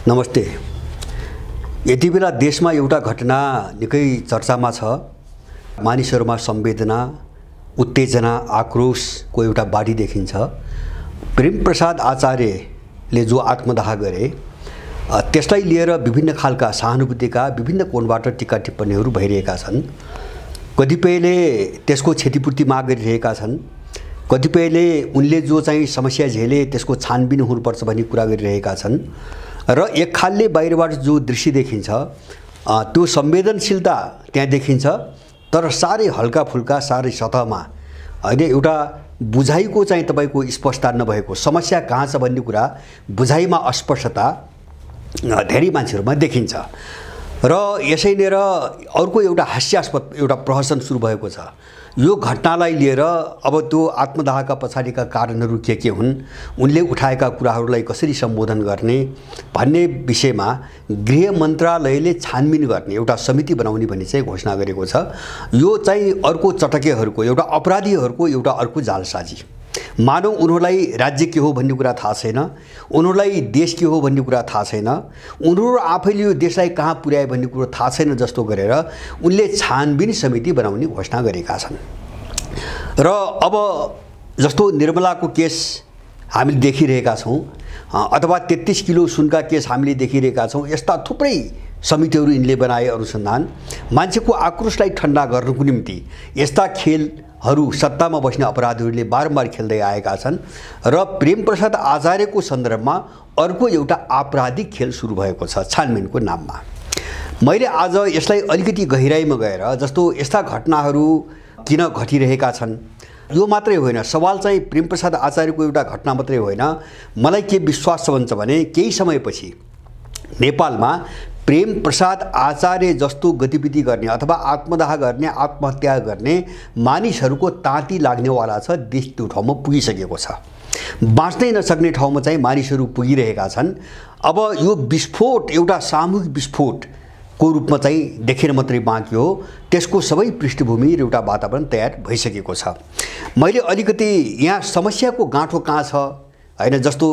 नमस्ते। यति बेला देशमा एउटा घटना निकै चर्चामा छ। मानिसहरूमा संवेदना, उत्तेजना, आक्रोशको एउटा बाढी देखिन्छ। प्रेमप्रसाद आचार्यले जो आत्मदाह गरे त्यसलाई लिएर विभिन्न खालका सहानुभूतिका विभिन्न कोणबाट टीका टिप्पणीहरू भइरहेका छन्। कतिपयले त्यसको क्षतिपूर्ति माग गरिरहेका छन्, कतिपयले उनले जो चाहिँ समस्या झेले त्यसको छानबिन हुनुपर्छ भन्ने कुरा गरिरहेका छन् र एक खालले बाहिरबाट जो दृश्य देखिन्छ त्यो संवेदनशीलता त्यहाँ देखिन्छ, तर साह्रै हल्का फुल्का, साह्रै सतहमा हैन। एउटा बुझाइको चाहिँ तपाईको स्पष्टता नभएको, समस्या कहाँ छ भन्ने कुरा बुझाइमा अस्पष्टता धेरै मान्छेहरूमा देखिन्छ र यसै लिएर अर्को एउटा हास्यास्पद एउटा प्रहसन सुरु भएको छ। यो घटनालाई लिएर अब त्यो आत्मदाहका पछाडिका कारणहरू के हुन्, उनले उठाएका कुराहरूलाई कसरी सम्बोधन गर्ने भन्ने विषयमा गृह मन्त्रालयले छानबिन गर्ने एउटा समिति बनाउने भन्ने चाहिँ घोषणा गरेको छ। यो चाहिँ अर्को चटकेहरूको, एउटा अपराधीहरूको एउटा अर्को जालसाजी। मानव उनीहरूलाई राज्य के हो भन्ने कुरा थाहा छैन, उनीहरूलाई देश के हो भन्ने कुरा थाहा छैन, उनीहरू आफैले यो देशलाई कहाँ पुर्याए भन्ने कुरो थाहा छैन जस्तो गरेर उनले छानबिन समिति बनाउने घोषणा गरेका छन्। र अब जस्तो निर्मलाको केस हामीले देखिरहेका छौँ, अथवा 33 किलो सुनका केस हामीले देखिरहेका छौँ। यस्ता थुप्रै समितिहरू यिनले बनाए अनुसन्धान। मान्छेको आक्रोशलाई ठन्डा गर्नको निम्ति यस्ता खेलहरू सत्तामा बस्ने अपराधीहरूले बारम्बार खेल्दै आएका छन् र प्रेमप्रसाद आचार्यको सन्दर्भमा अर्को एउटा आपराधिक खेल सुरु भएको छ छानबिनको नाममा। मैले आज यसलाई अलिकति गहिराइमा गएर जस्तो यस्ता घटनाहरू किन घटिरहेका छन् यो मात्रै होइन, सवाल चाहिँ प्रेमप्रसाद आचार्यको एउटा घटना मात्रै होइन। मलाई के विश्वास छ भन्छ भने केही समयपछि नेपालमा प्रेमप्रसाद आचार्य जस्तो गतिविधि गर्ने अथवा आत्मदाह गर्ने, आत्महत्या गर्ने मानिसहरूको ताती लाग्नेवाला छ। देश त्यो ठाउँमा पुगिसकेको छ, बाँच्नै नसक्ने ठाउँमा चाहिँ मानिसहरू पुगिरहेका छन्। अब यो विस्फोट एउटा सामूहिक विस्फोटको रूपमा चाहिँ देखेर मात्रै बाँकी हो, त्यसको सबै पृष्ठभूमि र एउटा वातावरण तयार भइसकेको छ। मैले अलिकति यहाँ समस्याको गाँठो कहाँ छ हैन, जस्तो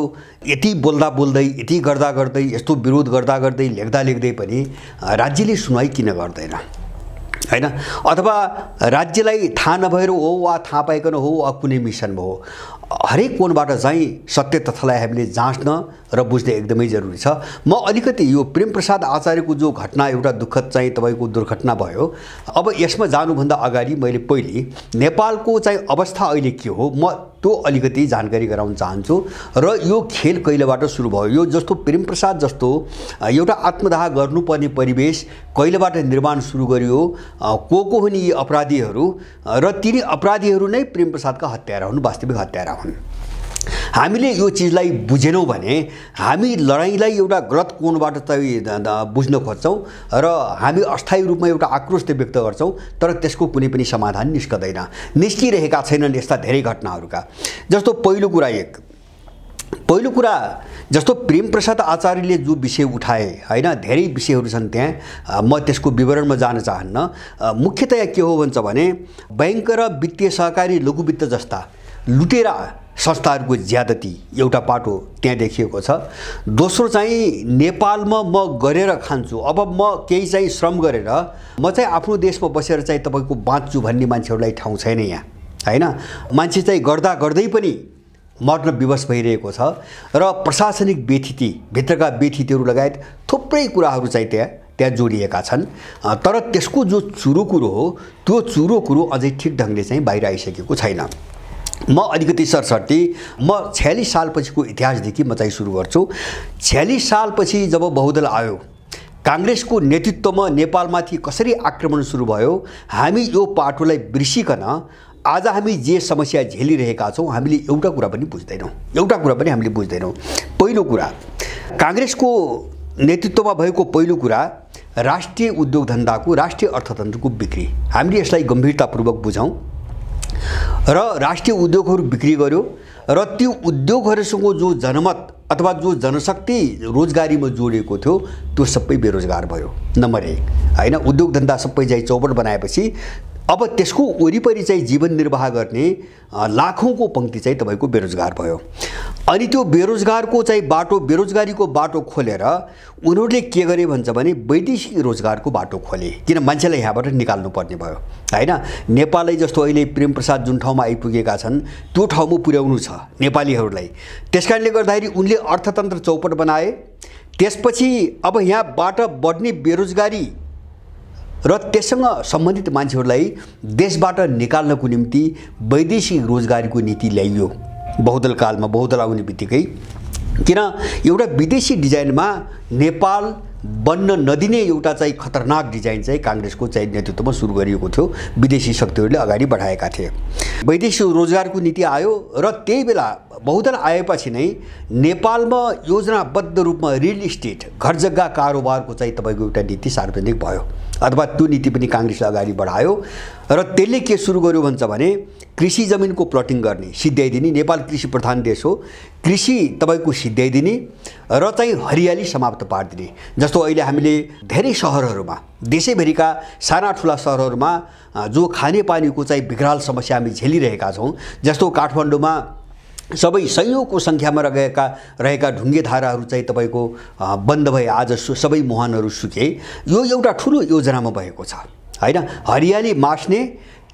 यति बोल्दा बोल्दै, यति गर्दा गर्दै, यस्तो विरोध गर्दा गर्दै, लेख्दा लेख्दै पनि राज्यले सुनवाई किन गर्दैन हैन, अथवा राज्यलाई थाहा नभएर हो वा थाहा पाइकन हो वा कुनै मिसनमा हो, हरेक कोणबाट चाहिँ सत्य तथ्यलाई हामीले जाँच्न र बुझ्ने एकदमै जरुरी छ। म अलिकति यो प्रेमप्रसाद आचार्यको जो घटना एउटा दुःखद चाहिँ तपाईको दुर्घटना भयो, अब यसमा जानुभन्दा अगाडि मैले पहिले नेपालको चाहिँ अवस्था अहिले के हो म त्यो अलिकति जानकारी गराउन चाहन्छु र यो खेल कहिलेबाट सुरु भयो, यो जस्तो प्रेमप्रसाद जस्तो एउटा आत्मदाह गर्नुपर्ने परिवेश कहिलेबाट निर्माण सुरु गरियो, को हुन् यी अपराधीहरू र तिनी अपराधीहरू नै प्रेमप्रसादका हत्यारा हुन्, वास्तविक हत्यारा हुन्। हामीले यो चीजलाई बुझेनौं भने हामी लडाईँलाई एउटा गलत कोणबाट चाहिँ बुझ्न खोज्छौं र हामी अस्थायी रूपमा एउटा आक्रोश व्यक्त गर्छौं, तर त्यसको कुनै पनि समाधान निस्कदैन, निस्किरहेका छैनन् यस्ता धेरै घटनाहरूका। जस्तो पहिलो कुरा जस्तो प्रेमप्रसाद आचार्यले जो विषय उठाए हैन, धेरै विषयहरू छन् त्यहाँ, म त्यसको विवरणमा जान चाहन्न। मुख्यतया के हो भन्छ भने बैंक र वित्तीय सहकारी लघु वित्त जस्ता लुटेरा संस्थाहरूको ज्यादती एउटा पाटो त्यहाँ देखिएको छ। दोस्रो चाहिँ नेपालमा म गरेर खान्छु, अब म केही चाहिँ श्रम गरेर म चाहिँ आफ्नो देशमा बसेर चाहिँ तपाईको बाँच्छु भन्ने मान्छेहरूलाई ठाउँ छैन यहाँ हैन। मान्छे चाहिँ गर्दा गर्दै पनि मर्न विवश भइरहेको छ र प्रशासनिक बेथिति, भित्रका बेथितिहरू लगायत थुप्रै कुराहरू चाहिँ त्यहाँ जोडिएका छन्। तर त्यसको जो चुरो कुरो हो त्यो चुरो कुरो अझै ठिक ढङ्गले चाहिँ बाहिर आइसकेको छैन। म अलिकति सरसर्ती म 46 सालपछिको इतिहासदेखि म चाहिँ सुरु गर्छु। 46 सालपछि जब बहुदल आयो, कांग्रेसको नेतृत्वमा नेपालमाथि कसरी आक्रमण सुरु भयो, हामी यो पाटोलाई बिर्सिकन आज हामी जे समस्या झेलिरहेका छौं हामीले एउटा कुरा पनि बुझ्दैनौं। पहिलो कुरा कांग्रेसको नेतृत्वमा भएको पहिलो कुरा राष्ट्रिय उद्योग धन्दाको, राष्ट्रिय अर्थतन्त्रको बिक्री। हामीले यसलाई गम्भीरतापूर्वक बुझौं र राष्ट्रिय उद्योगहरू बिक्री गर्यो र त्यो उद्योगहरूसँग जो जनमत अथवा जो जनशक्ति रोजगारीमा जोडिएको थियो त्यो सबै बेरोजगार भयो। नम्बर 1 हैन, उद्योग धन्दा सबै चाहिँ चौपट बनाएपछि अब त्यसको वरिपरि चाहिँ जीवन निर्वाह गर्ने लाखौंको पंक्ति चाहिँ तपाईको बेरोजगार भयो। अनि त्यो बेरोजगारको चाहिँ बेरोजगारीको बाटो खोलेर उनीहरूले के गरे भन्छ भने वैदेशिक रोजगारको बाटो खोले, किन मान्छेलाई यहाँबाट निकाल्नु पर्ने भयो हैन। नेपाललाई जस्तो अहिले प्रेम प्रसाद जुन ठाउँमा आइपुगेका छन् त्यो ठाउँमा पुर्याउनु छ नेपालीहरूलाई। त्यसकारणले गर्दाखेरि उनले अर्थतन्त्र चौपट बनाए। त्यसपछि अब यहाँबाट बढ्ने बेरोजगारी र त्यससँग सम्बन्धित मान्छेहरूलाई देशबाट निकाल्नको निम्ति वैदेशिक रोजगारीको नीति ल्याइयो बहुदल कालमा। बहुदल आउने बित्तिकै किन एउटा विदेशी डिजाइनमा नेपाल बन्न नदिने एउटा चाहिँ खतरनाक डिजाइन चाहिँ कांग्रेसको चाहिँ नेतृत्वमा सुरु गरिएको थियो, विदेशी शक्तिहरूले अगाडि बढाएका थिए। वैदेशिक रोजगारको नीति आयो र त्यही बेला बहुदल आएपछि नै नेपालमा योजनाबद्ध रूपमा रियल इस्टेट घर जग्गा कारोबारको चाहिँ तपाईको एउटा नीति सार्वजनिक भयो, अथवा त्यो नीति पनि कांग्रेसले अगाडि बढायो। र त्यसले के सुरु गर्यो भन्छ भने कृषि जमिनको प्लटिङ गर्ने, सिध्याइदिने। नेपाल कृषि प्रधान देश हो, कृषि तपाईको सिध्याइदिने र चाहिँ हरियाली समाप्त पार्दिने। जस्तो अहिले हामीले धेरै शहरहरूमा, देशैभरिका साना ठुला शहरहरूमा जो खानेपानीको चाहिँ विकराल समस्या हामी झेलिरहेका छौँ, जस्तो काठमाडौँमा सबै सयौंको संख्यामा रहेका ढुङ्गे धाराहरू चाहिँ तपाईको बन्द भए, आज सबै मुहानहरू सुके। यो एउटा ठुलो योजनामा भएको छ हैन। हरियाली मास्ने,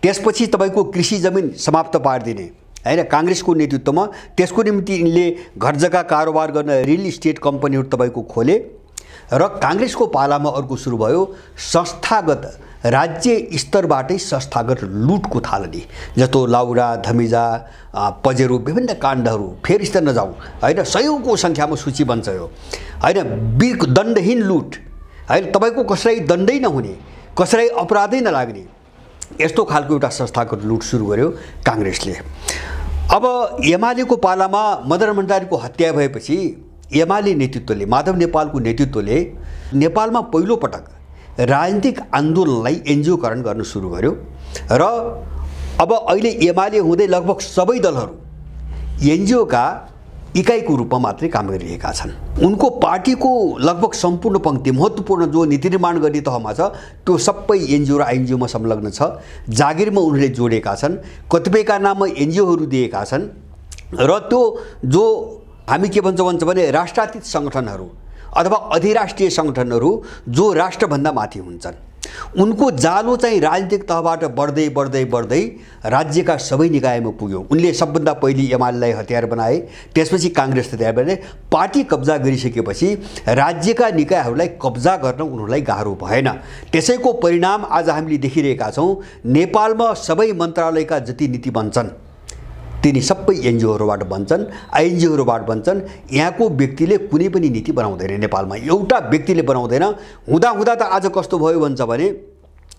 त्यसपछि तपाईको कृषि जमिन समाप्त पार्दिने हैन कांग्रेसको नेतृत्वमा। त्यसको निम्ति यिनले घर जग्गा कारोबार गर्न रियल इस्टेट कम्पनीहरू तपाईको खोले। र कांग्रेसको पालामा अर्को सुरु भयो संस्थागत, राज्य स्तरबाटै संस्थागत लुटको थालनी। जस्तो लाउडा, धमिजा, पजेरो, विभिन्न काण्डहरू फेरि स्तर नजाउँ हैन, सयौंको संख्यामा सूची बन्छ यो हैन। दण्डहीन लुट हैन, तपाईको कसैलाई दण्डै नहुने, कसैलाई अपराधै नलाग्ने, यस्तो खालको एउटा संस्थागत लुट सुरु गर्यो कांग्रेसले। अब एमालेको पालामा मदन भण्डारीको हत्या भएपछि एमाले नेतृत्वले, माधव नेपालको नेतृत्वले नेपालमा पहिलो पटक राजनीतिक आन्दोलनलाई एनजिओकरण गर्न सुरु गर्यो। र अब अहिले एमाले हुँदै लगभग सबै दलहरू एनजिओका इकाइको रूपमा मात्रै काम गरिरहेका छन्। उनको पार्टीको लगभग सम्पूर्ण पंक्ति, महत्त्वपूर्ण जो नीति निर्माण गर्ने तहमा छ, त्यो सबै एनजिओ र आइएनजिओमा संलग्न छ। जागिरमा उनीहरूले जोडेका छन्, कतिपयका नाममा एनजिओहरू दिएका छन्। र त्यो जो हामी के भन्छ भने राष्ट्रातीत संगठनहरू अथवा अधिराष्ट्रिय संगठनहरू जो राष्ट्रभन्दा माथि हुन्छन्, उनको जालो चाहिँ राजनीतिक तहबाट बढ्दै बढ्दै बढ्दै राज्यका सबै निकायमा पुग्यो। उनले सबभन्दा पहिले एमालेलाई हतियार बनाए, त्यसपछि कांग्रेस हतियार बनाए। पार्टी कब्जा गरिसकेपछि राज्यका निकायहरूलाई कब्जा गर्न उनीहरूलाई गाह्रो भएन। त्यसैको परिणाम आज हामीले देखिरहेका छौँ। नेपालमा सबै मन्त्रालयका जति नीति बन्छन् तिनी सबै एनजिओहरूबाट बन्छन्, आइएनजिओहरूबाट बन्छन्। यहाँको व्यक्तिले कुनै पनि नीति बनाउँदैन, नेपालमा एउटा व्यक्तिले बनाउँदैन। हुँदा हुँदा त आज कस्तो भयो भन्छ भने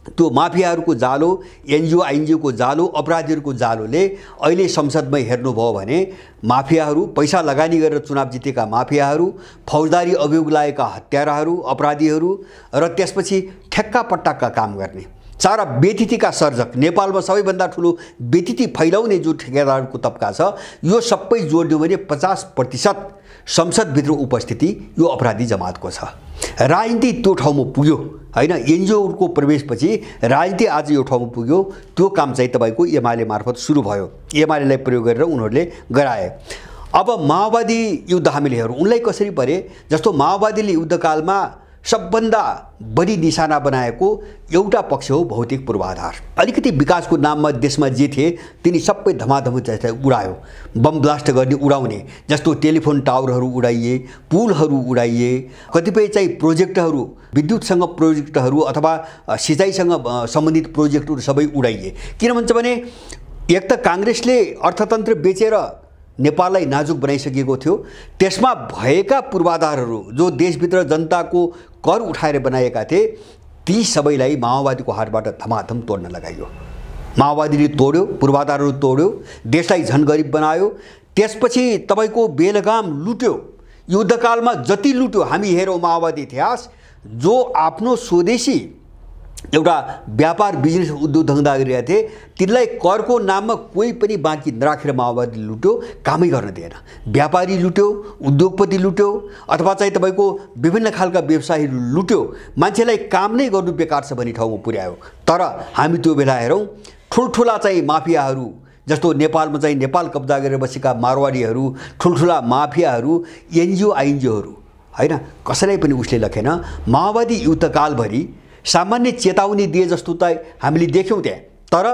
त्यो माफियाहरूको जालो, एनजिओ आइएनजिओको जालो, अपराधीहरूको जालोले अहिले संसदमा हेर्नुभयो भने माफियाहरू, पैसा लगानी गरेर चुनाव जितेका माफियाहरू, फौजदारी अभियोग लागेका हत्याराहरू, अपराधीहरू र त्यसपछि ठेक्का पट्टाका काम गर्ने सारा बेतिथीका सर्जक, नेपालमा सबैभन्दा ठुलो बेतिथी फैलाउने जो ठेकेदारको तबका छ, यो सबै जोड्यो भने 50% संसदभित्र उपस्थिति यो अपराधी जमातको छ। राजनीति त्यो ठाउँमा पुग्यो हैन। एनजिओको प्रवेशपछि राजनीति आज यो ठाउँमा पुग्यो। त्यो काम चाहिँ तपाईको एमाले मार्फत सुरु भयो, एमालेलाई प्रयोग गरेर उनीहरूले गराए। अब माओवादी युद्ध हामीले हेरौँ, उनलाई कसरी परे। जस्तो माओवादीले युद्धकालमा सबभन्दा बढी निशाना बनाएको एउटा पक्ष हो भौतिक पूर्वाधार। अलिकति विकासको नाममा देशमा जे थिए तिनी सबै धमाधम चाहिँ उडायो, बम ब्लास्ट गर्ने, उडाउने। जस्तो टेलिफोन टावरहरू उडाइए, पुलहरू उडाइए, कतिपय चाहिँ प्रोजेक्टहरू, विद्युतसँग प्रोजेक्टहरू अथवा सिँचाइसँग सम्बन्धित प्रोजेक्टहरू सबै उडाइए। किन भन्छ भने एक त कांग्रेसले अर्थतन्त्र बेचेर नेपाललाई नाजुक बनाइसकेको थियो। त्यसमा भएका पूर्वाधारहरू जो देशभित्र जनताको कर उठाएर बनाएका थिए, ती सबैलाई माओवादीको हातबाट धमाधम तोड्न लगाइयो। माओवादीले तोड्यो, पूर्वाधारहरू तोड्यो, देशलाई झन गरिब बनायो। त्यसपछि तपाईको बेलगाम लुट्यो। युद्धकालमा जति लुट्यो हामी हेरौँ माओवादी इतिहास, जो आफ्नो स्वदेशी एउटा व्यापार बिजनेस उद्योग धन्दा गरिरहेका थिए, तिनलाई करको नाममा कोही पनि बाँकी नराखेर माओवादी लुट्यो, कामै गर्न दिएन। व्यापारी लुट्यो, उद्योगपति लुट्यो, अथवा चाहिँ तपाईँको विभिन्न खालका व्यवसायीहरू लुट्यो, मान्छेलाई काम नै गर्नु बेकार छ भन्ने ठाउँमा पुर्यायो। तर हामी त्यो बेला हेरौँ ठुल्ठुला चाहिँ माफियाहरू जस्तो नेपालमा चाहिँ नेपाल कब्जा गरेर बसेका मारवाडीहरू, ठुल्ठुला माफियाहरू, एनजिओ आइएनजिओहरू हैन, कसैलाई पनि उसले लखेन। माओवादी युद्धकालभरि सामान्य चेतावनी दिए जस्तो त हामीले देख्यौँ त्यहाँ, तर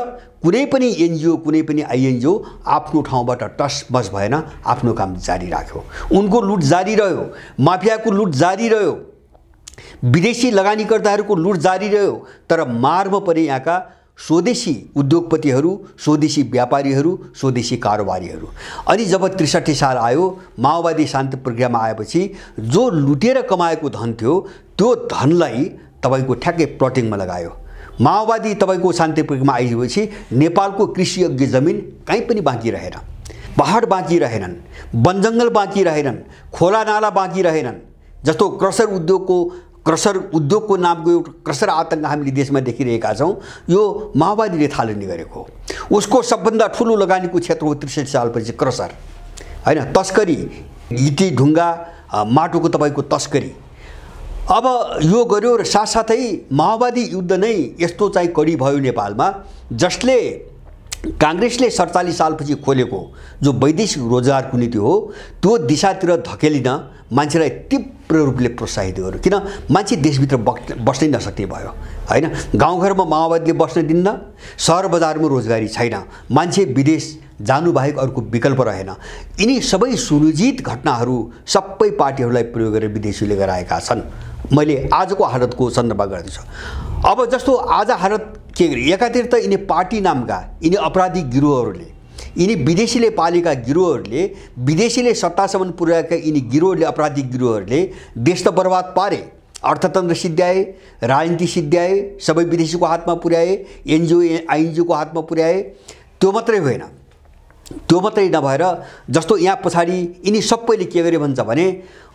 कुनै पनि एनजिओ कुनै पनि आइएनजिओ आफ्नो ठाउँबाट टसमस भएन, आफ्नो काम जारी राख्यो। उनको लुट जारी रह्यो, माफियाको लुट जारी रह्यो, विदेशी लगानीकर्ताहरूको लुट जारी रह्यो। तर मारमा पनि यहाँका स्वदेशी उद्योगपतिहरू, स्वदेशी व्यापारीहरू, स्वदेशी कारोबारीहरू। अनि जब ६३ साल आयो, माओवादी शान्ति प्रक्रियामा आएपछि जो लुटेर कमाएको धन थियो त्यो धनलाई तपाईको ठ्याक्कै प्लटिङमा लगायो। माओवादी तपाईको शान्ति प्रक्रियामा आइसकेपछि नेपालको कृषियोग्य जमिन कहीँ पनि बाँकी रहेन, पहाड बाँकी रहेनन्, वनजङ्गल बाँकी रहेनन्, खोला नाला बाँकी रहेनन्। जस्तो क्रसर उद्योगको नामको एउटा क्रसर आतंक हामीले देशमा देखिरहेका छौँ, यो माओवादीले थालनी गरेको। उसको सबभन्दा ठुलो लगानीको क्षेत्र हो ६३ सालपछि क्रसर हैन, तस्करी, इटी ढुङ्गा माटोको तपाईको तस्करी। अब यो गर्यो र साथसाथै माओवादी युद्ध नै यस्तो चाहिँ कडी भयो नेपालमा, जसले काङ्ग्रेसले ४७ सालपछि खोलेको जो वैदेशिक रोजगारको नीति हो त्यो दिशातिर धकेलिन मान्छेलाई तीव्र रूपले प्रोत्साहित गर्यो। किन मान्छे देशभित्र बस्नै नसक्ने भयो हैन, गाउँघरमा माओवादीले बस्न दिन्न, सहर बजारमा रोजगारी छैन, मान्छे विदेश जानुबाहेक अर्को विकल्प रहेन। यिनी सबै सुनियोजित घटनाहरू सबै पार्टीहरूलाई प्रयोग गरेर विदेशीले गराएका छन्। मैले आजको हालतको सन्दर्भ गर्दैछु। अब जस्तो आज हालत के गरे, एकातिर त यिनी पार्टी नामका यिनी अपराधिक गिरोहहरूले, यिनी विदेशीले पालेका गिरोहहरूले, विदेशीले सत्तासम्म पुर्याएका यिनी गिरोहहरूले, अपराधिक गिरोहहरूले देश त बर्बाद पारे, अर्थतन्त्र सिद्ध्याए, राजनीति सिद्ध्याए, सबै विदेशीको हातमा पुर्याए, एनजिओ आइएनजिओको हातमा पुर्याए। त्यो मात्रै होइन, त्यो मात्रै नभएर जस्तो यहाँ पछाडि यिनी सबैले के गरे भन्छ भने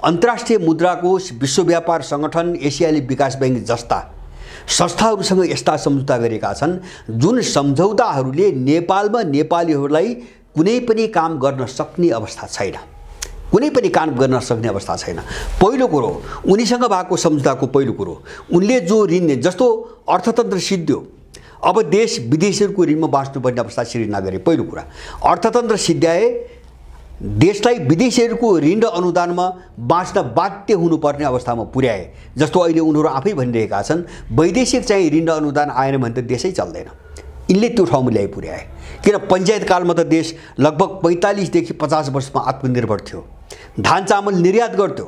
अन्तर्राष्ट्रिय मुद्रा कोष, विश्व व्यापार सङ्गठन, एसियाली विकास ब्याङ्क जस्ता संस्थाहरूसँग यस्ता सम्झौता गरेका छन् जुन सम्झौताहरूले नेपालमा नेपालीहरूलाई कुनै पनि काम गर्न सक्ने अवस्था छैन, कुनै पनि काम गर्न सक्ने अवस्था छैन। पहिलो कुरो उनीसँग भएको सम्झौताको पहिलो कुरो, उनले जो ऋण, जस्तो अर्थतन्त्र सिद्ध्यो, अब देश विदेशीहरूको ऋणमा बाँच्नुपर्ने अवस्था सिर्जना गरे। पहिलो कुरा अर्थतन्त्र सिद्ध्याए, देशलाई विदेशीहरूको ऋण र अनुदानमा बाँच्न बाध्य हुनुपर्ने अवस्थामा पुर्याए। जस्तो अहिले उनीहरू आफै भनिरहेका छन् वैदेशिक चाहिँ ऋण र अनुदान आएन भने त देशै चल्दैन, यिनले त्यो ठाउँमा ल्याइ पुर्याए। किन पञ्चायत कालमा त देश लगभग ४५ देखि 50 वर्षमा आत्मनिर्भर थियो, धान चामल निर्यात गर्थ्यो,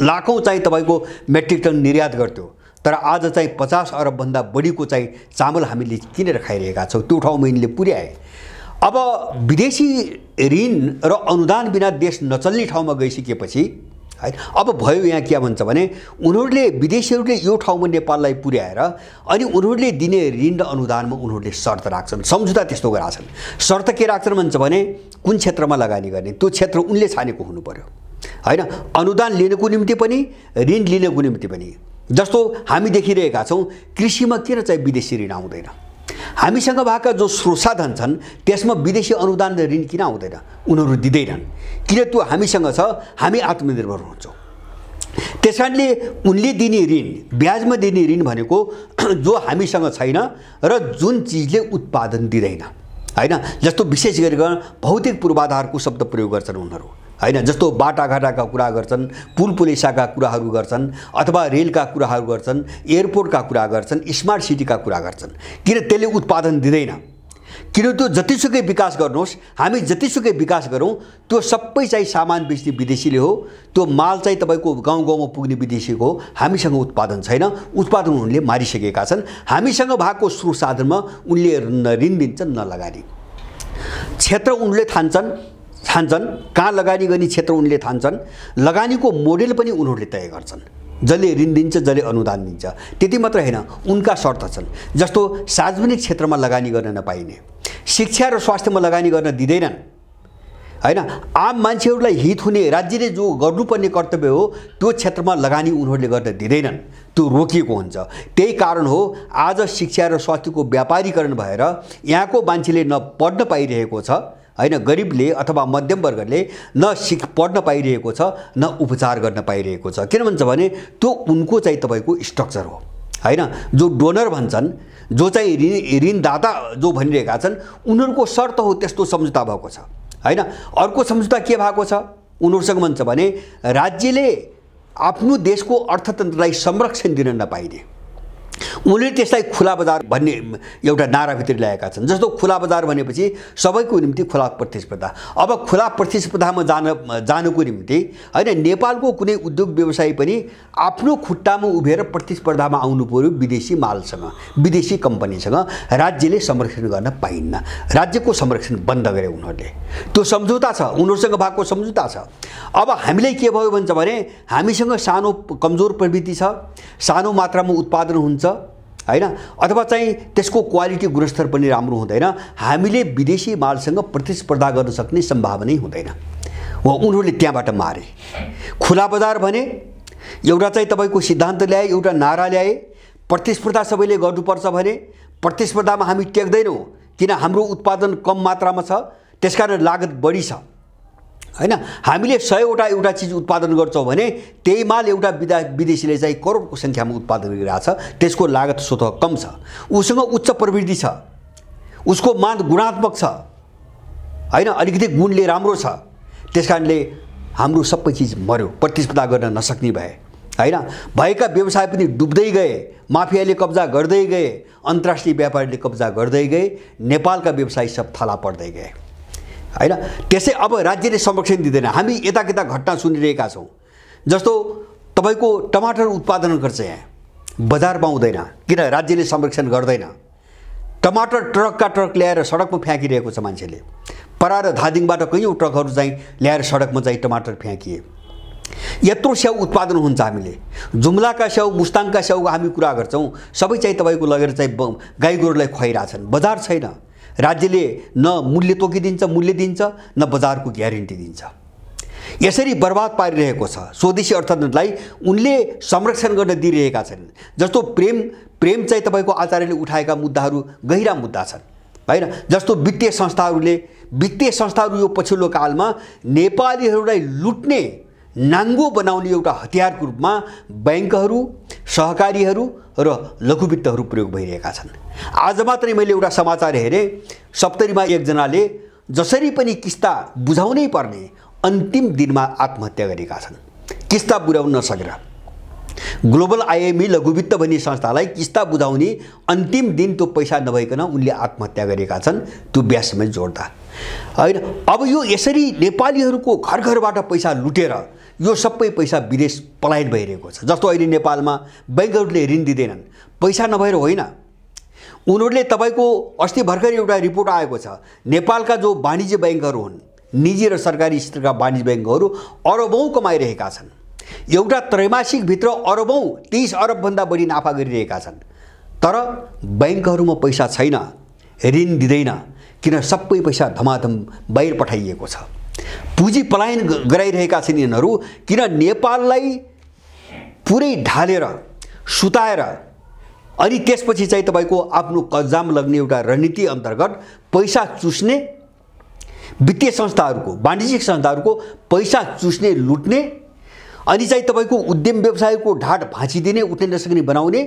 लाखौँ चाहिँ तपाईँको मेट्रिक टन निर्यात गर्थ्यो। तर आज चाहिँ 50 अरबभन्दा बढीको चाहिँ चामल हामीले किनेर खाइरहेका छौँ, त्यो ठाउँमा यिनले पुर्याए। अब विदेशी ऋण र अनुदान बिना देश नचल्ने ठाउँमा गइसकेपछि है, अब भयो यहाँ के भन्छ भने उनीहरूले विदेशीहरूले यो ठाउँमा नेपाललाई पुर्याएर अनि उनीहरूले दिने ऋण र अनुदानमा उनीहरूले शर्त राख्छन्, सम्झौता त्यस्तो गराछन्। शर्त के राख्छन् भन्छ भने कुन क्षेत्रमा लगानी गर्ने त्यो क्षेत्र उनले छानेको हुनु पर्यो हैन, अनुदान लिनको निम्ति पनि ऋण लिनको निम्ति पनि। जस्तो हामी देखिरहेका छौँ कृषिमा किन चाहिँ विदेशी ऋण आउँदैन, हामीसँग भएका जो स्रोत छन् त्यसमा विदेशी अनुदान र ऋण किन आउँदैन, उनीहरू दिँदैनन्। किन त्यो हामीसँग छ, हामी आत्मनिर्भर हुन्छौँ। त्यसकारणले उनले दिने ऋण, ब्याजमा दिने ऋण भनेको जो हामीसँग छैन र जुन चिजले उत्पादन दिँदैन हैन। जस्तो विशेष गरिकन भौतिक पूर्वाधारको शब्द प्रयोग गर्छन् उनीहरू हैन, जस्तो बाटाघाटाका कुरा गर्छन्, पुल पुलिसाका कुराहरू गर्छन्, अथवा रेलका कुराहरू गर्छन्, एयरपोर्टका कुरा गर्छन्, स्मार्ट सिटीका कुरा गर्छन्। किन त्यसले उत्पादन दिँदैन, किन त्यो जतिसुकै विकास गर्नुहोस्, हामी जतिसुकै विकास गरौँ त्यो सबै चाहिँ सामान बेच्ने विदेशीले हो, त्यो माल चाहिँ तपाईँको गाउँ गाउँमा पुग्ने विदेशीको हो, हामीसँग उत्पादन छैन। उत्पादन उनले मारिसकेका छन्, हामीसँग भएको स्रोत साधनमा उनले ऋण दिन्छन् न लगानी। क्षेत्र उनले ठान्छन् कहाँ लगानी गर्ने क्षेत्र उनले ठान्छन्, लगानीको मोडेल पनि उनीहरूले तय गर्छन्, जसले ऋण दिन्छ, जसले अनुदान दिन्छ। त्यति मात्र होइन, उनका शर्त छन्। जस्तो सार्वजनिक क्षेत्रमा लगानी गर्न नपाइने, शिक्षा र स्वास्थ्यमा लगानी गर्न दिँदैनन्, हैन। आम मान्छेहरूलाई हित हुने राज्यले जो गर्नुपर्ने कर्तव्य हो त्यो क्षेत्रमा लगानी उनीहरूले गर्न दिँदैनन्, त्यो रोकिएको हुन्छ। त्यही कारण हो आज शिक्षा र स्वास्थ्यको व्यापारीकरण भएर यहाँको मान्छेले न पढ्न पाइरहेको छ हैन, गरिबले अथवा मध्यम वर्गले न पढ्न पाइरहेको छ न उपचार गर्न पाइरहेको छ। किन भन्छ भने त्यो उनको चाहिँ तपाईको स्ट्रक्चर हो हैन। जो डोनर भन्छन्, जो चाहिँ ऋणदाता जो भनिरहेका छन्, उनीहरूको शर्त हो त्यस्तो सम्झौता भएको छ हैन। अर्को सम्झौता के भएको छ उनीहरूसँग भन्छ भने राज्यले आफ्नो देशको अर्थतन्त्रलाई संरक्षण दिन नपाइने, उनीहरूले त्यसलाई खुला बजार भन्ने एउटा नाराभित्र ल्याएका छन्। जस्तो खुला बजार भनेपछि सबैको निम्ति खुला प्रतिस्पर्धा। अब खुला प्रतिस्पर्धामा जानको निम्ति हैन नेपालको कुनै उद्योग व्यवसायी पनि आफ्नो खुट्टामा उभिएर प्रतिस्पर्धामा आउनु पर्यो विदेशी मालसँग, विदेशी कम्पनीसँग। राज्यले संरक्षण गर्न पाइन्न, राज्यको संरक्षण बन्द गरे उनीहरूले। त्यो सम्झौता छ, उनीहरूसँग भएको सम्झौता छ। अब हामीलाई के भयो भन्छ भने हामीसँग सानो कमजोर प्रवृत्ति छ, सानो मात्रामा उत्पादन हुन्छ हैन, अथवा चाहिँ त्यसको क्वालिटी गुणस्तर पनि राम्रो हुँदैन, हामीले विदेशी मालसँग प्रतिस्पर्धा गर्न सक्ने सम्भावना हुँदैन। हो उनीहरूले त्यहाँबाट मारे। खुला बजार भने एउटा चाहिँ तपाईको सिद्धान्त ल्याए, एउटा नारा ल्याए, प्रतिस्पर्धा सबैले गर्नुपर्छ भने प्रतिस्पर्धामा हामी टेक्दैनौँ किन हाम्रो उत्पादन कम मात्रामा छ, त्यसकारण लागत बढी छ हैन। हामीले 100वटा एउटा चीज उत्पादन गर्छौं भने त्यही माल एउटा विदेशीले चाहिँ करोडको संख्यामा उत्पादन गरिरहेछ, त्यसको लागत स्वतः कम छ, उसँग उच्च प्रवृत्ति छ, उसको माग गुणात्मक छ हैन, अलिकति गुणले राम्रो छ। त्यसकारणले हाम्रो सबै चीज मर्यो, प्रतिस्पर्धा गर्न नसक्ने भए हैन। भएका व्यवसाय पनि डुब्दै गए, माफियाले कब्जा गर्दै गए, अन्तर्राष्ट्रिय व्यापारीले कब्जा गर्दै गए, नेपालका व्यवसायी सब थला पर्दै गए हैन। त्यसै अब राज्यले संरक्षण दिँदैन। हामी यताकता घटना सुनिरहेका छौं। जस्तो तपाईको टमाटर उत्पादन गर्छ यहाँ बजार पाउँदैन किन राज्यले संरक्षण गर्दैन। टमाटर ट्रकका ट्रक ल्याएर सडकमा फ्याँकिरहेको छ मान्छेले। परार धादिङबाट कयौं ट्रकहरू चाहिँ ल्याएर सडकमा चाहिँ टमाटर फ्याँकिए। यत्रो स्याउ उत्पादन हुन्छ। हामीले जुम्लाका स्याउ, मुस्ताङका स्याउको हामी कुरा गर्छौं, सबै चाहिँ तपाईको लगेर चाहिँ गाईगोरुलाई खुवाइराछन्। बजार छैन, राज्यले न मूल्य तोकिदिन्छ, मूल्य दिन्छ, न बजारको ग्यारेन्टी दिन्छ। यसरी बर्बाद पारिरहेको छ स्वदेशी अर्थतन्त्रलाई। उनले संरक्षण गर्न दिइरहेका छन्। जस्तो प्रेम चाहिँ तपाईको आचार्यले उठाएका मुद्दाहरू गहिरा मुद्दा छन् हैन। जस्तो वित्तीय संस्थाहरू यो पछिल्लो कालमा नेपालीहरूलाई लुट्ने, नाङ्गो बनाउने एउटा हतियारको रूपमा बैंकहरू, सहकारीहरू र लघुवित्तहरू प्रयोग भइरहेका छन्। आज मात्रै मैले एउटा समाचार हेरेँ, सप्तरीमा एकजनाले जसरी पनि किस्ता बुझाउनै पर्ने अन्तिम दिनमा आत्महत्या गरेका छन्, किस्ता बुझाउन नसकेर। ग्लोबल आइएमई लघुवित्त भन्ने संस्थालाई किस्ता बुझाउने अन्तिम दिन त्यो पैसा नभइकन उनले आत्महत्या गरेका छन्, त्यो ब्याजसमेत जोड्दा हैन। अब यो यसरी नेपालीहरूको घर घरबाट पैसा लुटेर यो सबै पैसा विदेश पलायन भइरहेको छ। जस्तो अहिले नेपालमा बैंकहरूले ऋण दिँदैनन्, पैसा नभएर होइन। उनीहरूले तपाईको अस्ति भर्खर एउटा रिपोर्ट आएको छ, नेपालका जो वाणिज्य बैंकहरू हुन्, निजी र सरकारी स्तरका वाणिज्य बैंकहरू अरबौं कमाइरहेका छन्। एउटा त्रैमासिक भित्र अरबौं, 30 अरब भन्दा बढी नाफा गरिरहेका छन्। तर बैंकहरूमा पैसा छैन, ऋण दिँदैन किन सबै पैसा धमाधम बाहिर पठाइएको छ। पुँजी पलायन गराइरहेका छन् यिनीहरू किन नेपाललाई पुरै ढालेर सुताएर अनि त्यसपछि चाहिँ तपाईको आफ्नो कब्जामा लग्ने एउटा रणनीति अन्तर्गत पैसा चुस्ने, वित्तीय संस्थाहरूको, वाणिज्यिक संस्थाहरूको पैसा चुस्ने, लुट्ने, अनि चाहिँ तपाईको उद्यम व्यवसायको ढाड भाँचिदिने, उठ्न नसक्ने बनाउने,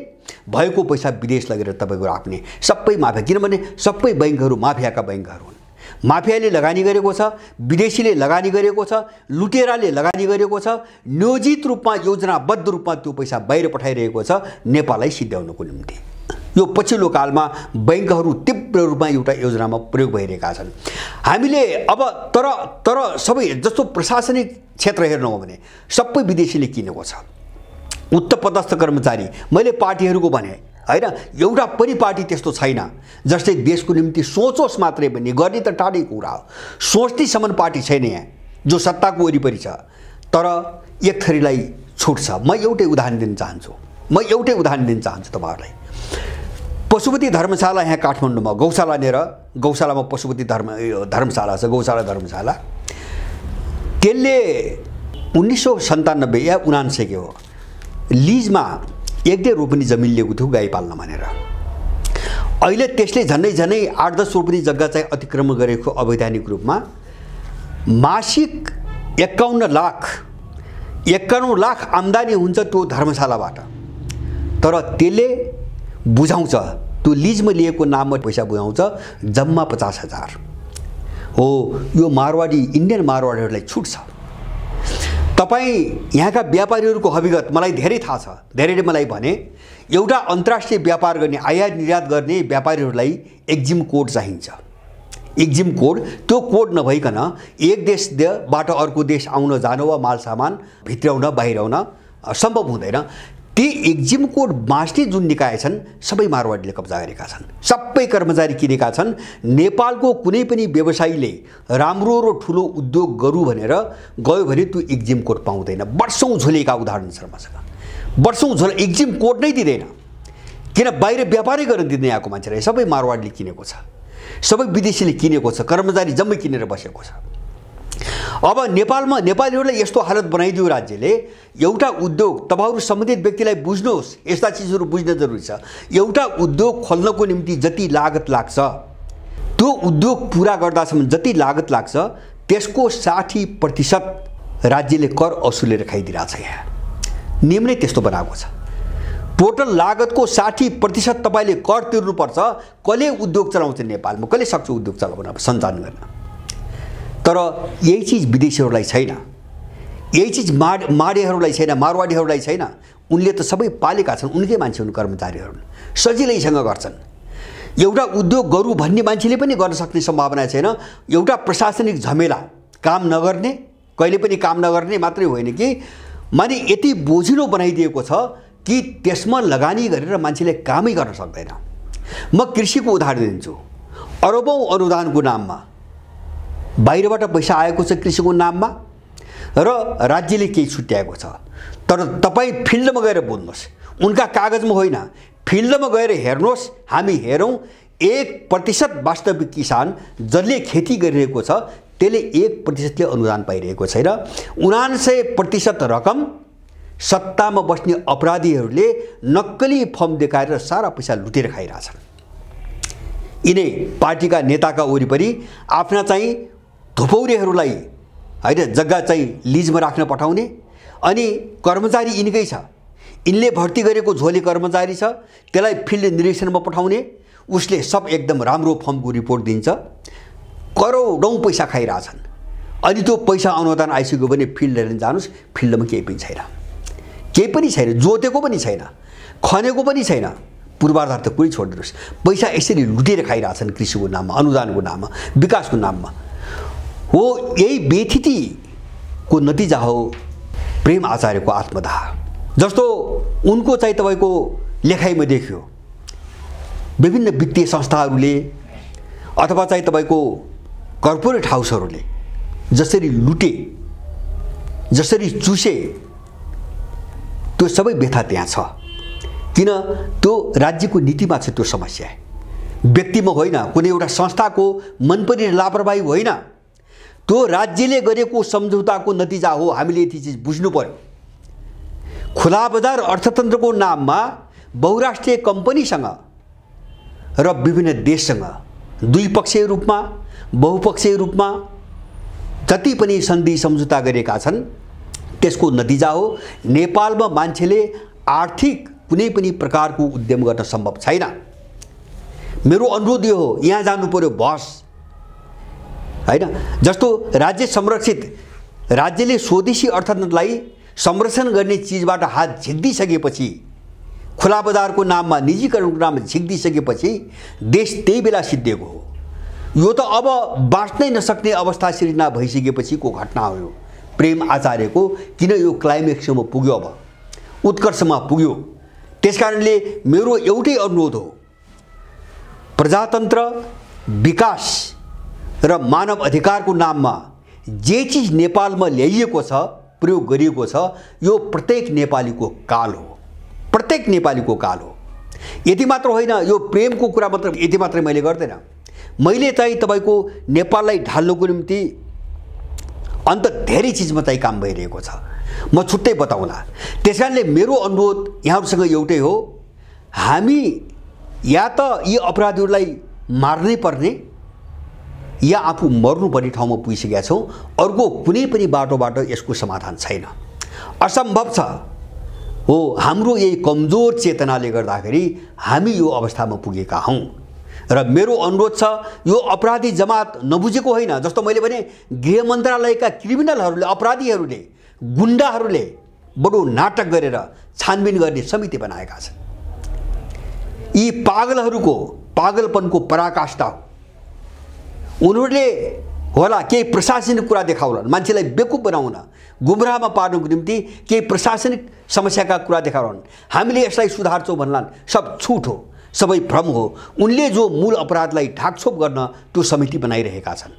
भएको पैसा विदेश लगेर तपाईको राख्ने सबै माफिया। किनभने सबै बैंकहरू माफियाका बैंकहरू हुन्। माफियाले लगानी गरेको छ, विदेशीले लगानी गरेको छ, लुटेराले लगानी गरेको छ, नियोजित रूपमा योजनाबद्ध रूपमा त्यो पैसा बाहिर पठाइरहेको छ नेपाललाई सिद्ध्याउनको निम्ति। यो पछिल्लो कालमा बैंकहरू तीव्र रूपमा एउटा योजनामा प्रयोग भइरहेका छन्। हामीले अब तर सबै जस्तो प्रशासनिक क्षेत्र हेर्नु हो भने सबै विदेशीले किनेको छ। उच्च पदस्थ कर्मचारी, मैले पार्टीहरूको भने हैन, एउटा पनि पार्टी त्यस्तो छैन जसले देशको निम्ति सोचोस् मात्रै भन्ने, गर्ने त टाढै कुरा हो। सोच्नेसम्म पार्टी छैन यहाँ जो सत्ताको वरिपरि छ। तर एक थरीलाई छुट छ। म एउटै उदाहरण दिन चाहन्छु तपाईहरुलाई। पशुपति धर्मशाला यहाँ काठमाडौँमा गौशाला लिएर, गौशालामा पशुपति धर्मशाला छ, गौशाला धर्मशाला। त्यसले 1997 या 1999 के हो लिजमा 1 रोपनी जमिन लिएको थियो गाई पाल्न भनेर। अहिले त्यसले झन्डै 8-10 रोपनी जग्गा चाहिँ अतिक्रमण गरेको अवैधानिक रूपमा मासिक 51 लाख आम्दानी हुन्छ त्यो धर्मशालाबाट। तर त्यसले बुझाउँछ त्यो लिजमा लिएको नाममा पैसा बुझाउँछ जम्मा 50,000 हो। यो मारवाडी इन्डियन मारवाडीहरूलाई छुट छ। तपाईँ यहाँका व्यापारीहरूको हकीकत मलाई धेरै थाहा छ। धेरैले मलाई भने एउटा अन्तर्राष्ट्रिय व्यापार गर्ने आयात निर्यात गर्ने व्यापारीहरूलाई एक्जिम कोड चाहिन्छ। एक्जिम कोड, त्यो कोड नभइकन एक देशबाट अर्को देश आउन जान वा माल सामान भित्राउन बाहिराउन सम्भव हुँदैन। ती एक्जिम कोड बाँच्ने जुन निकाय छन् सबै मारवाडीले कब्जा गरेका छन्। सबै कर्मचारी किनेका छन्। नेपालको कुनै पनि व्यवसायीले राम्रो र ठुलो उद्योग गरौँ भनेर गयो भने त्यो एक्जिम कोड पाउँदैन। वर्षौँ झोलेका उदाहरण छन् मसँग। वर्षौँ झोले एक्जिम कोड नै दिँदैन। किन बाहिर व्यापारै गर्न दिँदैन यहाँको मान्छेलाई। सबै मारवाडीले किनेको छ, सबै विदेशीले किनेको छ, कर्मचारी जम्मै किनेर बसेको छ। अब नेपालमा नेपालीहरूलाई यस्तो हालत बनाइदियो राज्यले। एउटा उद्योग, तपाईहरु सम्बन्धित व्यक्तिलाई बुझ्नुहोस्, यस्ता चिजहरू बुझ्न जरुरी छ। एउटा उद्योग खोल्नको निम्ति जति लागत लाग्छ, त्यो उद्योग पूरा गर्दासम्म जति लागत लाग्छ त्यसको 60% राज्यले कर असुलेर खाइदिरहेको छ। यहाँ नियम नै त्यस्तो बनाएको छ। टोटल लागतको 60% तपाईले कर तिर्नुपर्छ। कसले उद्योग चलाउँछ नेपालमा? कसले सक्छ उद्योग चलाउन, सञ्चालन गर्न? तर यही चीज विदेशीहरूलाई छैन। यही चीज माडेहरूलाई छैन, मारवाडीहरूलाई छैन। उनले त सबै पालेका छन्, उनकै मान्छे हुन् कर्मचारीहरू, सजिलैसँग गर्छन्। एउटा उद्योग गरौँ भन्ने मान्छेले पनि गर्न सक्ने सम्भावना छैन। एउटा प्रशासनिक झमेला, काम नगर्ने, कहिले पनि काम नगर्ने मात्रै होइन कि माने यति बोझिलो बनाइदिएको छ कि त्यसमा लगानी गरेर मान्छेले कामै गर्न सक्दैन। म कृषिको उदाहरण दिन्छु। अरबौं अनुदानको नाममा बाहिरबाट पैसा आएको छ कृषिको नाममा र राज्यले केही छुट्याएको छ। तर तपाईँ फिल्डमा गएर बोल्नुहोस्, उनका कागजमा होइन, फिल्डमा गएर हेर्नुहोस्। हामी हेरौँ 1% वास्तविक किसान जसले खेती गरिरहेको छ त्यसले 1%ले अनुदान पाइरहेको छैन। 79% रकम सत्तामा बस्ने अपराधीहरूले नक्कली फर्म देखाएर सारा पैसा लुटेर खाइरहेछन्। यिनै पार्टीका नेताका वरिपरि आफ्ना चाहिँ धुपौरेहरूलाई हैन जग्गा चाहिँ लिजमा राख्न पठाउने, अनि कर्मचारी यिनकै छ, यिनले भर्ती गरेको झोले कर्मचारी छ, त्यसलाई फिल्ड निरीक्षणमा पठाउने। उसले सब एकदम राम्रो फर्मको रिपोर्ट दिन्छ। करोडौं पैसा खाइरहेछन्। अनि त्यो पैसा अनुदान आइसक्यो भने फिल्ड हेर्न जानुस्, फिल्डमा केही पनि छैन, केही पनि छैन, जोतेको पनि छैन, खनेको पनि छैन। पूर्वाधार त कुरै छोडिदिनुहोस्। पैसा यसरी लुटेर खाइरहेछन् कृषिको नाममा, अनुदानको नाममा, विकासको नाममा। हो यही बेथितिको नतिजा हो प्रेम आचार्यको आत्मदाह। जस्तो उनको चाहिँ तपाईको लेखाइमा देखियो, विभिन्न वित्तीय संस्थाहरूले अथवा चाहिँ तपाईको कर्पोरेट हाउसहरूले जसरी लुटे, जसरी चुसे, त्यो सबै व्यथा त्यहाँ छ। किन? त्यो राज्यको नीतिमा छ त्यो समस्या, व्यक्तिमा होइन, कुनै एउटा संस्थाको मनपरी लापरवाही होइन। त्यो राज्यले गरेको सम्झौताको नतिजा हो। हामीले यति चीज बुझ्नु पर्यो। खुला बजार अर्थतन्त्रको नाममा बहुराष्ट्रिय कम्पनीसँग र विभिन्न देशसँग द्विपक्षीय रूपमा, बहुपक्षीय रूपमा जति पनि सन्धि सम्झौता गरेका छन् त्यसको नतिजा हो नेपालमा मान्छेले आर्थिक कुनै पनि प्रकारको उद्यम गर्न सम्भव छैन। मेरो अनुरोध यो हो, यहाँ जानु पर्यो बस हैन। जस्तो राज्य संरक्षित, राज्यले स्वदेशी अर्थतन्त्रलाई संरक्षण गर्ने चीजबाट हात झिक्दिसकेपछि, खुला बजारको नाममा, निजीकरणको नाममा झिक्दिसकेपछि देश त्यही बेला सिद्धिएको हो। यो त अब बाँच्नै नसक्ने अवस्था सिर्जना भइसकेपछिको घटना हो यो प्रेम आचार्यको। किन यो क्लाइमेक्समा पुग्यो, अब उत्कर्षमा पुग्यो। त्यसकारणले मेरो एउटै अनुरोध हो, प्रजातन्त्र, विकास र मानव अधिकारको नाममा जे चीज नेपालमा ल्याइएको छ, प्रयोग गरिएको छ, यो प्रत्येक नेपालीको काल हो, प्रत्येक नेपालीको काल हो। यति मात्र होइन, यो प्रेमको कुरा मात्र यति मात्रै मैले गर्दैन। मैले चाहिँ तपाईको नेपाललाई ढाल्नको निम्ति अन्त धेरै चिजमा चाहिँ काम भइरहेको छ। म छुट्टै बताउँला। त्यसकारणले मेरो अनुरोध यहाँहरूसँग एउटै हो, हामी या त यी अपराधीहरूलाई मार्नै पर्ने या आफू मर्नुपर्ने ठाउँमा पुगिसकेका छौँ। अर्को कुनै पनि बाटोबाट यसको समाधान छैन, असम्भव छ। हो, हाम्रो यही कमजोर चेतनाले गर्दाखेरि हामी यो अवस्थामा पुगेका हौँ। र मेरो अनुरोध छ, यो अपराधी जमात नबुझेको होइन। जस्तो मैले भने, गृह मन्त्रालयका क्रिमिनलहरूले, अपराधीहरूले, गुण्डाहरूले बडो नाटक गरेर छानबिन गर्ने समिति बनाएका छन्। यी पागलहरूको पागलपनको पराकाष्ठा हो। उनीहरूले होला केही प्रशासनिक कुरा देखाउलान्, मान्छेलाई बेकुफ बनाउन, गुमराहमा पार्नुको निम्ति केही प्रशासनिक समस्याका कुरा देखाउलान्। हामीले यसलाई सुधार्छौँ भन्लान्, सब छुट हो, सबै भ्रम हो। उनले जो मूल अपराधलाई ढाकछोप गर्न त्यो समिति बनाइरहेका छन्।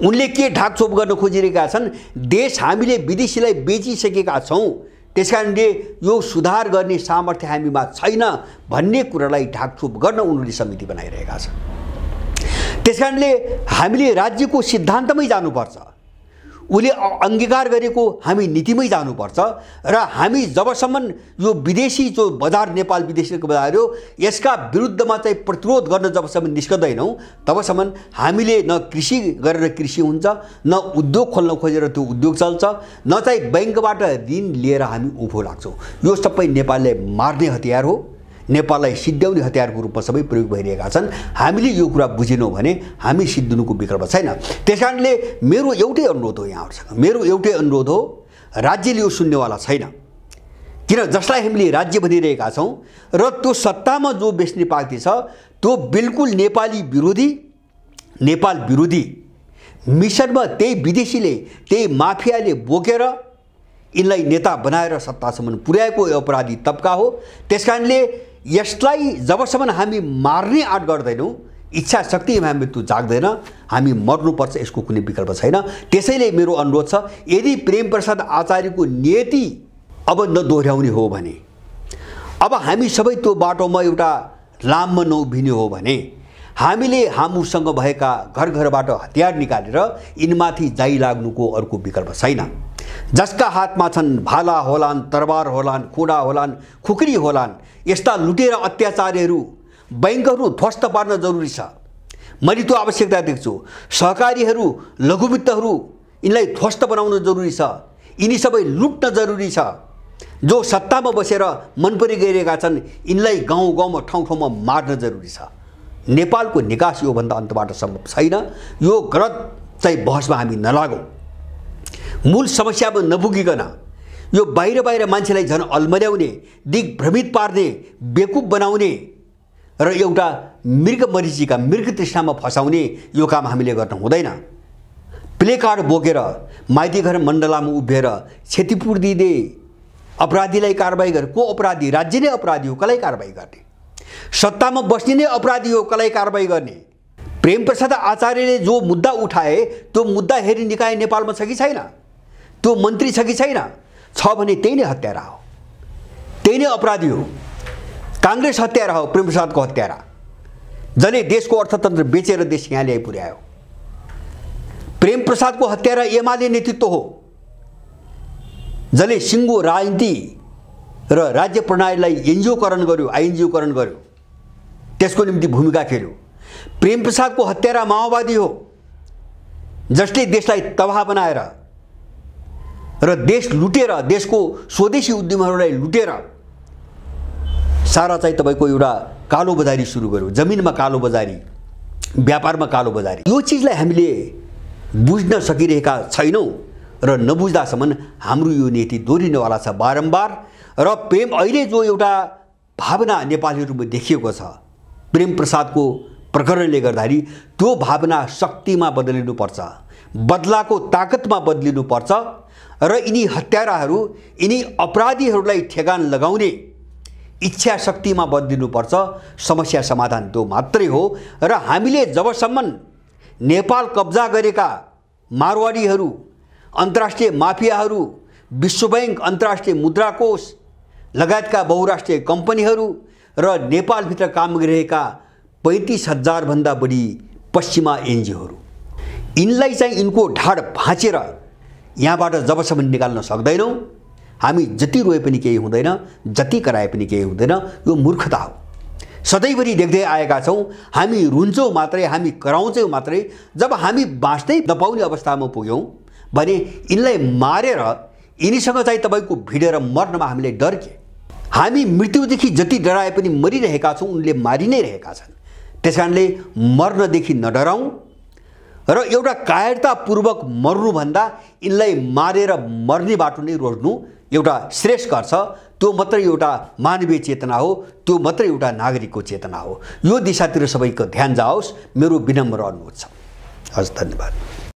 उनले के ढाकछोप गर्न खोजिरहेका छन्? देश हामीले विदेशीलाई बेचिसकेका छौँ, त्यसकारणले यो सुधार गर्ने सामर्थ्य हामीमा छैन भन्ने कुरालाई ढाकछोप गर्न उनीहरूले समिति बनाइरहेका छन्। त्यसकारणले हामीले राज्यको सिद्धान्तमै जानुपर्छ, उसले अंगीकार गरेको हामी नीतिमै जानुपर्छ। र हामी जबसम्म यो विदेशी जो बजार, नेपाल विदेशीको बजार हो, यसका विरुद्धमा चाहिँ प्रतिरोध गर्न जबसम्म निस्कँदैनौँ तबसम्म हामीले न कृषि गरेर कृषि हुन्छ, न उद्योग खोल्न खोजेर त्यो उद्योग चल्छ, न चाहिँ बैंकबाट ऋण लिएर हामी उभो लाग्छौँ। यो सबै नेपालले मार्ने हतियार हो, नेपाललाई सिद्ध्याउने हतियारको रूपमा सबै प्रयोग भइरहेका छन्। हामीले यो कुरा बुझेनौँ भने हामी सिद्धिनुको विकल्प छैन। त्यसकारणले मेरो एउटै अनुरोध हो यहाँहरूसँग, मेरो एउटै अनुरोध हो, राज्यले यो सुन्नेवाला छैन। किन जसलाई हामीले राज्य भनिरहेका छौँ र त्यो सत्तामा जो बेच्ने पार्टी छ त्यो बिल्कुल नेपाली विरोधी, नेपाल विरोधी मिसनमा त्यही विदेशीले, त्यही माफियाले बोकेर यिनलाई नेता बनाएर सत्तासम्म पुर्याएको अपराधी तबका हो। त्यसकारणले यसलाई जबसम्म हामी मार्ने आँट गर्दैनौँ, इच्छा शक्ति हामी त्यो जाग्दैन, हामी मर्नुपर्छ, यसको कुनै विकल्प छैन। त्यसैले मेरो अनुरोध छ, यदि प्रेमप्रसाद आचार्यको नियति अब नदोहोऱ्याउने हो भने, अब हामी सबै त्यो बाटोमा एउटा लाममा नउभिने हो भने, हामीले हाम्रोसँग भएका घर घरबाट हतियार निकालेर यिनमाथि जाइ लाग्नुको अर्को विकल्प छैन। जसका हातमा छन् भाला होलान्, तरबार होलान्, खुडा होलान्, खुकुरी होलान्, यस्ता लुटेर अत्याचारीहरू, बैंकहरू ध्वस्त पार्न जरुरी छ। मैले त्यो आवश्यकता देख्छु। सहकारीहरू, लघुवित्तहरू, यिनलाई ध्वस्त बनाउन जरुरी छ। यिनी सबै लुट्न जरुरी छ। जो सत्तामा बसेर मनपरी गइरहेका छन् यिनलाई गाउँ गाउँमा, ठाउँ ठाउँमा मार्न जरुरी छ। नेपालको निकास योभन्दा अन्तबाट सम्भव छैन। यो गलत चाहिँ बहसमा हामी नलागौँ। मूल समस्यामा नपुगिकन यो बाहिर बाहिर मान्छेलाई झन् अल्मल्याउने, दिग्भ्रमित पार्ने, बेकुफ बनाउने र एउटा मृग मरीचिका, मृग तृष्णामा फसाउने यो काम हामीले गर्न हुँदैन। प्ले कार्ड बोकेर माइतीघर मण्डलामा उभिएर क्षतिपूर्ति दिए अपराधीलाई कारबाही गरे। को अपराधी? राज्य नै अपराधी हो, कसलाई कारबाही गर्ने? सत्तामा बस्ने नै अपराधी हो, कसलाई कारबाही गर्ने? प्रेमप्रसाद आचार्यले जो मुद्दा उठाए त्यो मुद्दा हेरी निकाय नेपालमा छ कि छैन? त्यो मन्त्री छ कि छैन? छ भने त्यही नै हत्यारा हो, त्यही नै अपराधी हो। कांग्रेस हत्यारा हो, प्रेमप्रसादको हत्यारा, जसले देशको अर्थतन्त्र बेचेर देश यहाँ ल्याइ पुर्यायो। प्रेमप्रसादको हत्यारा एमाले नेतृत्व हो, जसले सिङ्गो राजनीति र राज्य प्रणालीलाई एनजिओकरण गर्यो, आइएनजिओकरण गर्यो, त्यसको निम्ति भूमिका खेल्यो। प्रेमप्रसादको हत्यारा माओवादी हो, जसले देशलाई तबाह बनाएर र देश लुटेर, देशको स्वदेशी उद्यमहरूलाई लुटेर सारा चाहिँ तपाईको एउटा कालो बजारी सुरु गर्यो। जमिनमा कालो बजारी, व्यापारमा कालो बजारी। यो चिजलाई हामीले बुझ्न सकिरहेका छैनौँ र नबुझ्दासम्म हाम्रो यो नीति दोहोरिनेवाला छ बारम्बार। र प्रेम अहिले जो एउटा भावना नेपालीहरूमा देखिएको छ प्रेमप्रसादको प्रकरणले गर्दाखेरि, त्यो भावना शक्तिमा बदलिनुपर्छ, बदलाको ताकतमा बदलिनुपर्छ र यिनी हत्याराहरू, यिनी अपराधीहरूलाई ठेगान लगाउने इच्छा शक्तिमा बदलिनुपर्छ। समस्या समाधान त्यो मात्रै हो। र हामीले जबसम्म नेपाल कब्जा गरेका मारवाडीहरू, अन्तर्राष्ट्रिय माफियाहरू, विश्व बैंक, अन्तर्राष्ट्रिय मुद्रा कोष लगायतका बहुराष्ट्रिय कम्पनीहरू र नेपालभित्र काम गरिरहेका 35,000 भन्दा बढी पश्चिमा एनजिओहरू, यिनलाई चाहिँ यिनको ढाड भाँचेर यहाँबाट जबसम्म निकाल्न सक्दैनौँ, हामी जति रोए पनि केही हुँदैन, जति कराए पनि केही हुँदैन, यो मूर्खता हो। सधैँभरि देख्दै आएका छौँ, हामी रुन्छौँ मात्रै, हामी कराउँछौँ मात्रै। जब हामी बाँच्नै नपाउने अवस्थामा पुग्यौँ भने यिनलाई मारेर यिनीसँग चाहिँ तपाईँको भिडेर मर्नमा हामीले डर के? हामी मृत्युदेखि जति डराए पनि मरिरहेका छौँ, उनले मारि नै रहेका छन्। त्यसकारणले मर्नदेखि नडराउँ र एउटा कायरतापूर्वक मर्नुभन्दा यिनलाई मारेर मर्ने बाटो नै रोज्नु एउटा श्रेष्ठकर छ। त्यो मात्रै एउटा मानवीय चेतना हो, त्यो मात्रै एउटा नागरिकको चेतना हो। यो दिशातिर सबैको ध्यान जाओस्, मेरो विनम्र अनुरोध छ। हस्, धन्यवाद।